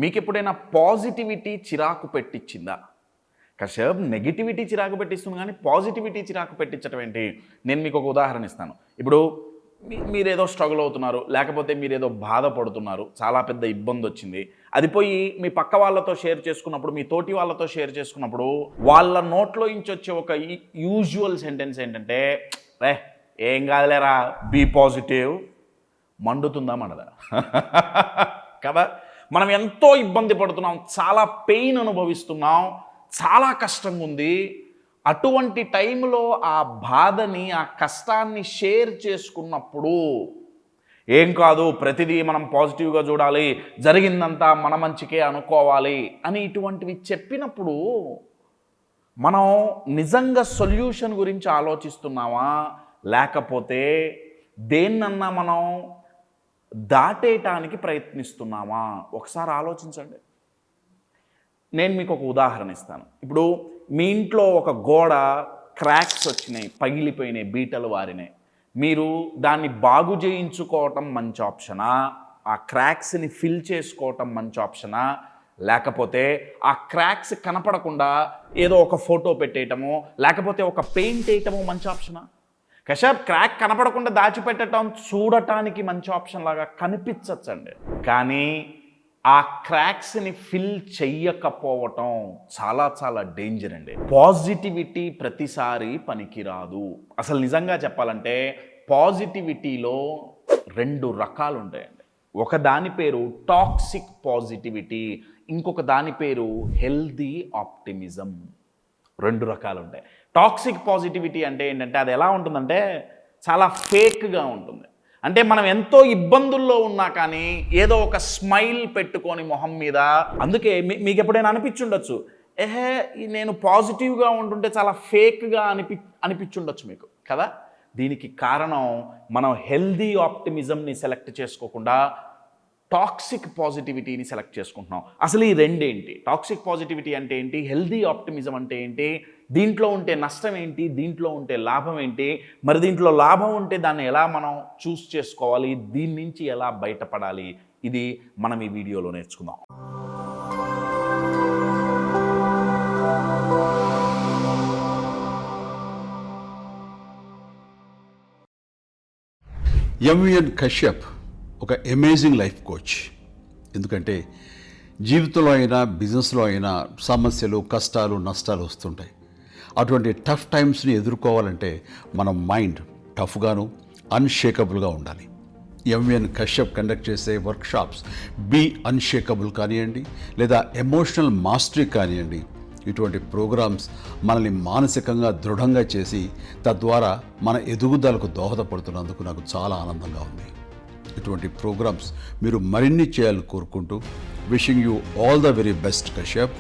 మీకు ఎప్పుడైనా పాజిటివిటీ చిరాకు పెట్టించిందా? కాసేపు నెగిటివిటీ చిరాకు పెట్టిస్తుంది కానీ పాజిటివిటీ చిరాకు పెట్టించడం ఏంటి? నేను మీకు ఒక ఉదాహరణ ఇస్తాను. ఇప్పుడు మీరేదో స్ట్రగుల్ అవుతున్నారు, లేకపోతే మీరేదో బాధపడుతున్నారు, చాలా పెద్ద ఇబ్బంది వచ్చింది. అది పోయి మీ పక్క వాళ్ళతో షేర్ చేసుకున్నప్పుడు, మీ తోటి వాళ్ళతో షేర్ చేసుకున్నప్పుడు వాళ్ళ నోట్లో నుంచి వచ్చే ఒక యూజువల్ సెంటెన్స్ ఏంటంటే, రే ఏం కాదులేరా, బీ పాజిటివ్. మండుతుందా మనదా? కదా, మనం ఎంతో ఇబ్బంది పడుతున్నాం, చాలా పెయిన్ అనుభవిస్తున్నాం, చాలా కష్టంగా ఉంది. అటువంటి టైంలో ఆ బాధని, ఆ కష్టాన్ని షేర్ చేసుకున్నప్పుడు ఏం కాదు, ప్రతిదీ మనం పాజిటివ్గా చూడాలి, జరిగిందంతా మన మంచికే అనుకోవాలి అని ఇటువంటివి చెప్పినప్పుడు మనం నిజంగా సొల్యూషన్ గురించి ఆలోచిస్తున్నామా, లేకపోతే దేన్నన్నా మనం దాటేయటానికి ప్రయత్నిస్తున్నామా? ఒకసారి ఆలోచించండి. నేను మీకు ఒక ఉదాహరణ ఇస్తాను. ఇప్పుడు మీ ఇంట్లో ఒక గోడ క్రాక్స్ వచ్చినాయి, పగిలిపోయినాయి, బీటలు వారినాయి. మీరు దాన్ని బాగు చేయించుకోవటం మంచి ఆప్షనా, ఆ క్రాక్స్ని ఫిల్ చేసుకోవటం మంచి ఆప్షనా, లేకపోతే ఆ క్రాక్స్ కనపడకుండా ఏదో ఒక ఫోటో పెట్టేయటమో, లేకపోతే ఒక పెయింట్ వేయటమో మంచి ఆప్షనా? కశాప్ క్రాక్ కనపడకుండా దాచిపెట్టడం చూడటానికి మంచి ఆప్షన్ లాగా కనిపించచ్చండి, కానీ ఆ క్రాక్స్ని ఫిల్ చెయ్యకపోవటం చాలా చాలా డేంజర్ అండి. పాజిటివిటీ ప్రతిసారి పనికిరాదు. అసలు నిజంగా చెప్పాలంటే పాజిటివిటీలో 2 రకాలు ఉంటాయండి. ఒక దాని పేరు టాక్సిక్ పాజిటివిటీ, ఇంకొక దాని పేరు హెల్దీ ఆప్టిమిజం. 2 రకాలు ఉంటాయి. టాక్సిక్ పాజిటివిటీ అంటే ఏంటంటే అది ఎలా ఉంటుందంటే చాలా ఫేక్గా ఉంటుంది. అంటే మనం ఎంతో ఇబ్బందుల్లో ఉన్నా కానీ ఏదో ఒక స్మైల్ పెట్టుకొని మొహం మీద, అందుకే మీకు ఎప్పుడైనా అనిపించుండొచ్చు, నేను పాజిటివ్గా ఉంటుంటే చాలా ఫేక్గా అనిపించుండొచ్చు మీకు కదా. దీనికి కారణం మనం హెల్దీ ఆప్టిమిజంని సెలెక్ట్ చేసుకోకుండా టాక్సిక్ పాజిటివిటీని సెలెక్ట్ చేసుకుంటున్నాం. అసలు ఈ రెండేంటి? టాక్సిక్ పాజిటివిటీ అంటే ఏంటి, హెల్దీ ఆప్టిమిజం అంటే ఏంటి, దీంట్లో ఉంటే నష్టం ఏంటి, దీంట్లో ఉంటే లాభం ఏంటి, మరి దీంట్లో లాభం ఉంటే దాన్ని ఎలా మనం చూస్ చేసుకోవాలి, దీని నుంచి ఎలా బయటపడాలి, ఇది మనం ఈ వీడియోలో నేర్చుకుందాం. ఎంవిఎన్ కశ్యప్ ఒక అమేజింగ్ లైఫ్ కోచ్. ఎందుకంటే జీవితంలో అయినా బిజినెస్లో అయినా సమస్యలు, కష్టాలు, నష్టాలు వస్తుంటాయి. అటువంటి టఫ్ టైమ్స్ని ఎదుర్కోవాలంటే మన మైండ్ టఫ్గాను అన్షేకబుల్గా ఉండాలి. ఎంవిఎన్ కశ్యప్ కండక్ట్ చేసే వర్క్షాప్స్ బీ అన్షేకబుల్ కానివ్వండి, లేదా ఎమోషనల్ మాస్టరీ కానివ్వండి, ఇటువంటి ప్రోగ్రామ్స్ మనల్ని మానసికంగా దృఢంగా చేసి తద్వారా మన ఎదుగుదలకు దోహదపడుతున్నందుకు నాకు చాలా ఆనందంగా ఉంది. ఇటువంటి ప్రోగ్రామ్స్ మీరు మరిన్ని చేయాలని కోరుకుంటూ wishing you all the very best Kashyap.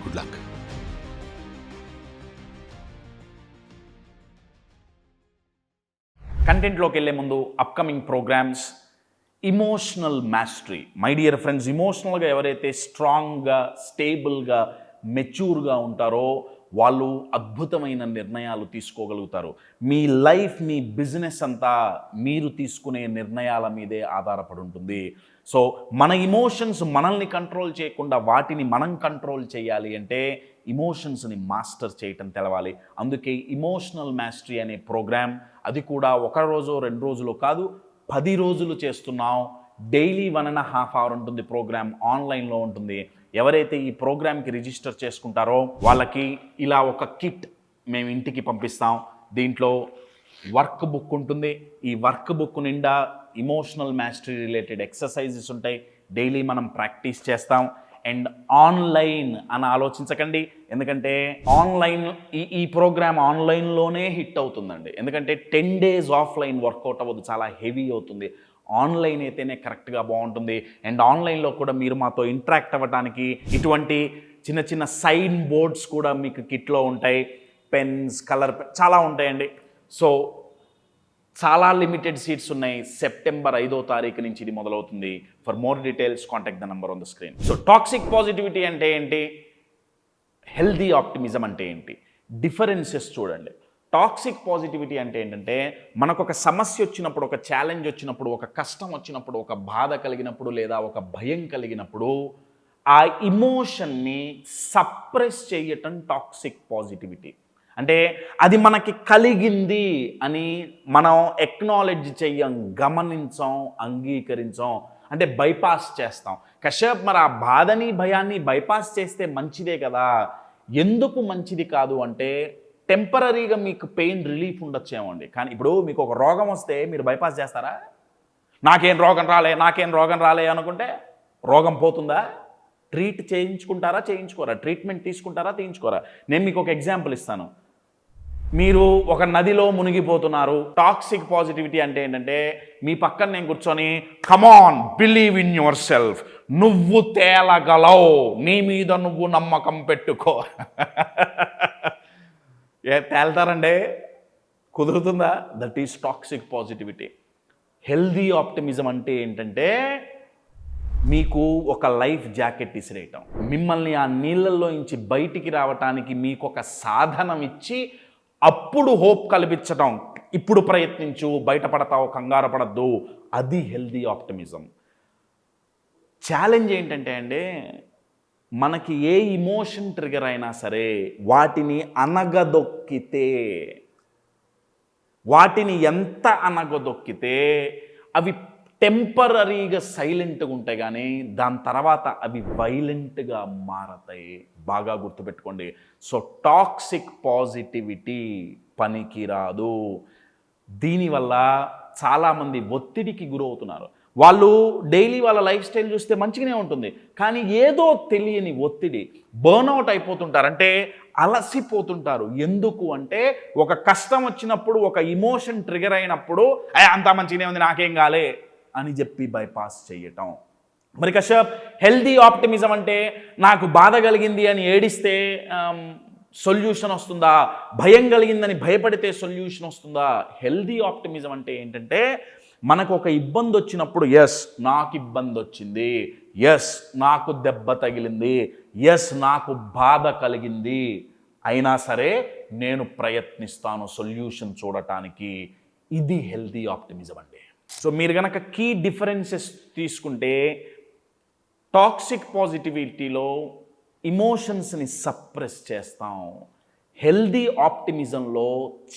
Good luck. కంటెంట్లోకి వెళ్ళే ముందు upcoming programmes emotional mastery. My dear friends, ఇమోషనల్గా ఎవరైతే స్ట్రాంగ్గా, స్టేబుల్గా, మెచ్యూర్గా ఉంటారో వాళ్ళు అద్భుతమైన నిర్ణయాలు తీసుకోగలుగుతారు. మీ లైఫ్, మీ బిజినెస్ అంతా మీరు తీసుకునే నిర్ణయాల మీదే ఆధారపడి ఉంటుంది. సో మన ఇమోషన్స్ మనల్ని కంట్రోల్ చేయకుండా వాటిని మనం కంట్రోల్ చేయాలి అంటే ఇమోషన్స్ని మాస్టర్ చేయటం తెలవాలి. అందుకే ఇమోషనల్ మాస్టరీ అనే ప్రోగ్రామ్, అది కూడా 1 రోజు 2 రోజులు కాదు, 10 రోజులు చేస్తున్నాం. డైలీ 1.5 hour ఉంటుంది ప్రోగ్రామ్, ఆన్లైన్లో ఉంటుంది. ఎవరైతే ఈ ప్రోగ్రామ్కి రిజిస్టర్ చేసుకుంటారో వాళ్ళకి ఇలా ఒక కిట్ మేము ఇంటికి పంపిస్తాం. దీంట్లో వర్క్ బుక్ ఉంటుంది. ఈ వర్క్ బుక్ నిండా ఇమోషనల్ మాస్టరీ రిలేటెడ్ ఎక్సర్సైజెస్ ఉంటాయి. డైలీ మనం ప్రాక్టీస్ చేస్తాం. అండ్ ఆన్లైన్ అని ఆలోచించకండి, ఎందుకంటే ఆన్లైన్ ఈ ప్రోగ్రామ్ ఆన్లైన్లోనే హిట్ అవుతుందండి. ఎందుకంటే 10 days ఆఫ్లైన్ వర్కౌట్ అవ్వదు, చాలా హెవీ అవుతుంది. ఆన్లైన్ అయితేనే కరెక్ట్గా బాగుంటుంది. అండ్ ఆన్లైన్లో కూడా మీరు మాతో ఇంటరాక్ట్ అవ్వడానికి ఇటువంటి చిన్న చిన్న సైన్ బోర్డ్స్ కూడా మీకు కిట్లో ఉంటాయి. పెన్స్, కలర్ చాలా ఉంటాయండి. సో చాలా లిమిటెడ్ సీట్స్ ఉన్నాయి. సెప్టెంబర్ 5వ తారీఖు నుంచి ఇది మొదలవుతుంది. For more details contact the number on the screen. So toxic positivity అంటే ఏంటి, హెల్దీ ఆప్టిమిజం అంటే ఏంటి, డిఫరెన్సెస్ చూడండి. టాక్సిక్ పాజిటివిటీ అంటే ఏంటంటే మనకు ఒక సమస్య వచ్చినప్పుడు, ఒక ఛాలెంజ్ వచ్చినప్పుడు, ఒక కష్టం వచ్చినప్పుడు, ఒక బాధ కలిగినప్పుడు, లేదా ఒక భయం కలిగినప్పుడు ఆ ఇమోషన్ని సప్రెస్ చేయటం టాక్సిక్ పాజిటివిటీ. అంటే అది మనకి కలిగింది అని మనం ఎక్నాలెడ్జ్ చెయ్యం, గమనించం, అంగీకరించం, అంటే బైపాస్ చేస్తాం. కశ్యప్ మరి ఆ బాధని భయాన్ని బైపాస్ చేస్తే మంచిదే కదా. ఎందుకు మంచిది కాదు అంటే టెంపరీగా మీకు పెయిన్ రిలీఫ్ ఉండొచ్చేమండి. కానీ ఇప్పుడు మీకు ఒక రోగం వస్తే మీరు బైపాస్ చేస్తారా? నాకేం రోగం రాలే అనుకుంటే రోగం పోతుందా? ట్రీట్ చేయించుకుంటారా చేయించుకోరా? ట్రీట్మెంట్ తీసుకుంటారా తీయించుకోరా? నేను మీకు ఒక ఎగ్జాంపుల్ ఇస్తాను. మీరు ఒక నదిలో మునిగిపోతున్నారు. టాక్సిక్ పాజిటివిటీ అంటే ఏంటంటే మీ పక్కన నేను కూర్చొని కమాన్ బిలీవ్ ఇన్ యువర్ సెల్ఫ్, నువ్వు తేలగలవు, నీ మీద నువ్వు నమ్మకం పెట్టుకో. తేల్తారండి? కుదురుతుందా? That is toxic positivity. Healthy optimism అంటే ఏంటంటే మీకు ఒక లైఫ్ జాకెట్ ఇసిరేయటం, మిమ్మల్ని ఆ నీళ్ళల్లో నుంచి బయటికి రావటానికి మీకు ఒక సాధనం ఇచ్చి అప్పుడు హోప్ కల్పించటం. ఇప్పుడు ప్రయత్నించు, బయటపడతావు, కంగారు పడద్దు. అది హెల్దీ ఆప్టిమిజం. ఛాలెంజ్ ఏంటంటే అండి, మనకి ఏ ఇమోషన్ ట్రిగర్ అయినా సరే వాటిని అనగదొక్కితే, వాటిని ఎంత అనగదొక్కితే అవి టెంపరీగా సైలెంట్గా ఉంటాయి, కానీ దాని తర్వాత అవి వైలెంట్గా మారతాయి. బాగా గుర్తుపెట్టుకోండి. సో టాక్సిక్ పాజిటివిటీ పనికిరాదు. దీనివల్ల చాలామంది ఒత్తిడికి గురవుతున్నారు. వాళ్ళు డైలీ వాళ్ళ లైఫ్ స్టైల్ చూస్తే మంచిగానే ఉంటుంది, కానీ ఏదో తెలియని ఒత్తిడి, బర్న్అవుట్ అయిపోతుంటారు. అంటే అలసిపోతుంటారు. ఎందుకు అంటే ఒక కష్టం వచ్చినప్పుడు, ఒక ఇమోషన్ ట్రిగర్ అయినప్పుడు అంతా మంచిగానే ఉంది, నాకేం కాలే అని చెప్పి బైపాస్ చేయటం. మరి కశ్యప్, హెల్దీ ఆప్టిమిజం అంటే నాకు బాధ కలిగింది అని ఏడిస్తే సొల్యూషన్ వస్తుందా? భయం కలిగిందని భయపడితే సొల్యూషన్ వస్తుందా? హెల్దీ ఆప్టిమిజం అంటే ఏంటంటే మనకు ఒక ఇబ్బంది వచ్చినప్పుడు, ఎస్ నాకు ఇబ్బంది వచ్చింది, ఎస్ నాకు దెబ్బ తగిలింది, ఎస్ నాకు బాధ కలిగింది, అయినా సరే నేను ప్రయత్నిస్తాను సొల్యూషన్ చూడటానికి. ఇది హెల్దీ ఆప్టిమిజం అండి. సో మీరు కనుక కీ డిఫరెన్సెస్ తీసుకుంటే, టాక్సిక్ పాజిటివిటీలో ఇమోషన్స్ని సప్రెస్ చేస్తాం, హెల్దీ ఆప్టిమిజంలో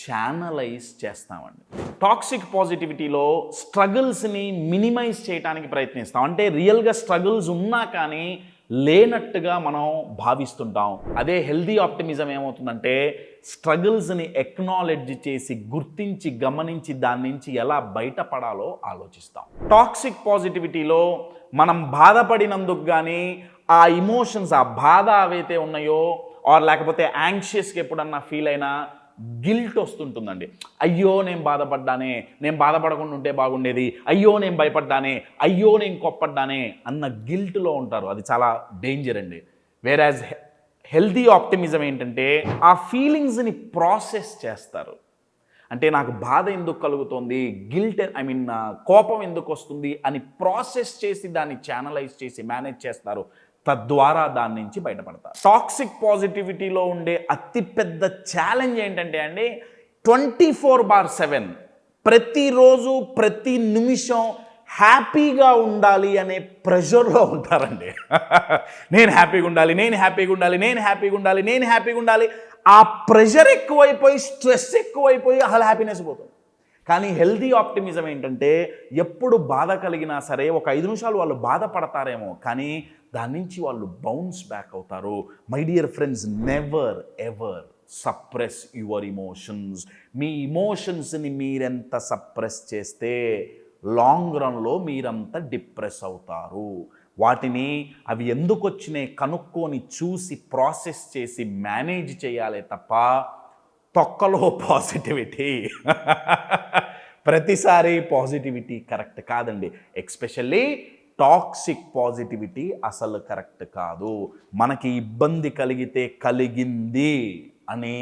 ఛానలైజ్ చేస్తామండి. టాక్సిక్ పాజిటివిటీలో స్ట్రగుల్స్ని మినిమైజ్ చేయడానికి ప్రయత్నిస్తాం. అంటే రియల్గా స్ట్రగుల్స్ ఉన్నా కానీ లేనట్టుగా మనం భావిస్తుంటాం. అదే హెల్దీ ఆప్టిమిజం ఏమవుతుందంటే స్ట్రగుల్స్ని ఎక్నాలెడ్జ్ చేసి, గుర్తించి, గమనించి దాని నుంచి ఎలా బయటపడాలో ఆలోచిస్తాం. టాక్సిక్ పాజిటివిటీలో మనం బాధపడినందుకు కానీ ఆ ఇమోషన్స్, ఆ బాధ అవైతే ఉన్నాయో, ఆర్ లేకపోతే యాంగ్షియస్గా ఎప్పుడన్నా ఫీల్ అయినా గిల్ట్ వస్తుంటుందండి. అయ్యో నేను బాధపడ్డానే, నేను బాధపడకుండా ఉంటే బాగుండేది, అయ్యో నేను భయపడ్డానే, అయ్యో నేను కోప్పడ్డానే అన్న గిల్ట్లో ఉంటారు. అది చాలా డేంజర్ అండి. వేరాజ్ హెల్దీ ఆప్టిమిజం ఏంటంటే ఆ ఫీలింగ్స్ని ప్రాసెస్ చేస్తారు. అంటే నాకు బాధ ఎందుకు కలుగుతోంది, గిల్ట్ కోపం ఎందుకు వస్తుంది అని ప్రాసెస్ చేసి దాన్ని ఛానలైజ్ చేసి మేనేజ్ చేస్తారు. తద్వారా దాని నుంచి బయటపడతారు. టాక్సిక్ పాజిటివిటీలో ఉండే అతిపెద్ద ఛాలెంజ్ ఏంటంటే అండి 24/7 ప్రతిరోజు ప్రతి నిమిషం హ్యాపీగా ఉండాలి అనే ప్రెషర్లో ఉంటారండి. నేను హ్యాపీగా ఉండాలి, నేను హ్యాపీగా ఉండాలి, నేను హ్యాపీగా ఉండాలి, నేను హ్యాపీగా ఉండాలి. ఆ ప్రెషర్ ఎక్కువైపోయి, స్ట్రెస్ ఎక్కువైపోయి అసలు హ్యాపీనెస్ పోతుంది. కానీ హెల్దీ ఆప్టిమిజం ఏంటంటే ఎప్పుడు బాధ కలిగినా సరే ఒక 5 నిమిషాలు వాళ్ళు బాధపడతారేమో, కానీ దాని నుంచి వాళ్ళు బౌన్స్ బ్యాక్ అవుతారు. My dear friends, never ever suppress your emotions. మీ ఇమోషన్స్ని మీరెంత సప్రెస్ చేస్తే లాంగ్ రన్లో మీరంతా డిప్రెస్ అవుతారు. వాటిని అవి ఎందుకు వచ్చినాయి కనుక్కొని చూసి ప్రాసెస్ చేసి మేనేజ్ చేయాలి తప్ప తొక్కలో పాజిటివిటీ ప్రతిసారి పాజిటివిటీ కరెక్ట్ కాదండి. ఎస్పెషల్లీ టాక్సిక్ పాజిటివిటీ అసలు కరెక్ట్ కాదు. మనకి ఇబ్బంది కలిగితే కలిగింది అని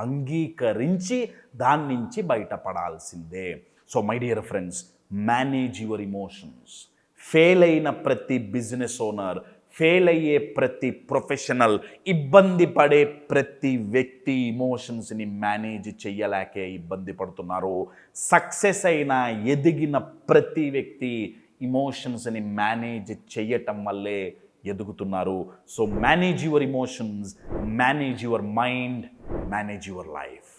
అంగీకరించి దాని నుంచి బయటపడాల్సిందే. So my dear friends, manage your emotions. Fail అయిన ప్రతి బిజినెస్ ఓనర్, ఫెయిల్ అయ్యే ప్రతి ప్రొఫెషనల్, ఇబ్బంది పడే ప్రతి వ్యక్తి ఇమోషన్స్ని మేనేజ్ చెయ్యలేకే ఇబ్బంది పడుతున్నారు. సక్సెస్ అయిన, ఎదిగిన ప్రతి వ్యక్తి ఇమోషన్స్ని మేనేజ్ చెయ్యటం వల్లే ఎదుగుతున్నారు. So manage your emotions, manage your mind, manage your life.